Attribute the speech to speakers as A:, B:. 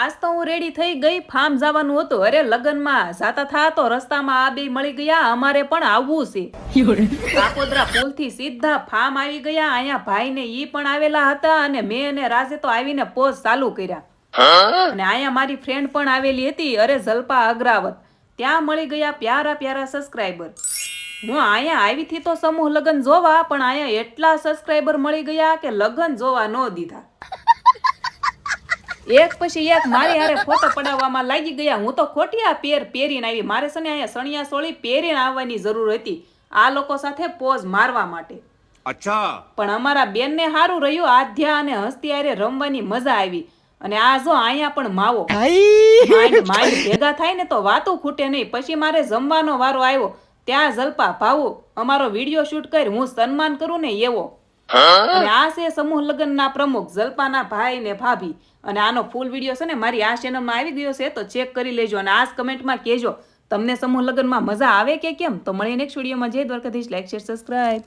A: આજ તો હું રેડી થઈ ગઈ, ફાર્મ જવાનું હતું. અરે લગનમાં જાતા થા તો રસ્તામાં આ બે મળી ગયા, અમારે પણ આવવું છે. કાકોદ્રા પુલથી સીધા ફાર્મ આવી ગયા. અહીંયા ભાઈ ને ઈ પણ આવેલા હતા અને મેં અને રાજે તો આવીને પોઝ ચાલુ કર્યા. અને અહીંયા મારી ફ્રેન્ડ પણ આવેલી હતી, અરે જલ્પા અગ્રાવત. ત્યાં મળી ગયા પ્યારા પ્યારા સબસ્ક્રાઈબર. હું અહીંયા આવી થી તો સમૂહ લગ્ન જોવા, પણ અહીંયા એટલા સબસ્ક્રાઈબર મળી ગયા કે લગ્ન જોવા ન દીધા. એક પછી એક મારી હારે ફોટો પડાવવામાં લાગી ગયા. હું તો ખોટિયા પહેરીને આવી. મારે છે ને અહીંયા સણિયા સોળી પહેરીને આવવાની જરૂર હતી આ લોકો સાથે પોઝ મારવા માટે.
B: અચ્છા.
A: પણ અમારા બેન ને સારું રહ્યું, આધ્યા અને હસ્તી હારે રમવાની મજા આવી. અને આ જો અહીંયા પણ માવો માઇન્ડ ભેગા થાય ને તો વાતું ખૂટે નહીં. પછી મારે જમવાનો વારો આવ્યો. ત્યાં જલ્પા ભાવું અમારો વિડીયો શૂટ કરી હું સન્માન કરું ને એવો. અને આ છે સમૂહ લગ્નના પ્રમુખ જલ્પાના ભાઈ ને ભાભી. અને આનો ફૂલ વિડીયો છે ને મારી આ ચેનલમાં આવી ગયો છે, તો ચેક કરી લેજો. અને આ કમેન્ટમાં કહેજો તમને સમૂહ લગ્નમાં મજા આવે કે કેમ. તો મળીએ નેક્સ્ટ વિડીયોમાં. જય દ્વારકાધીશ. Like share subscribe.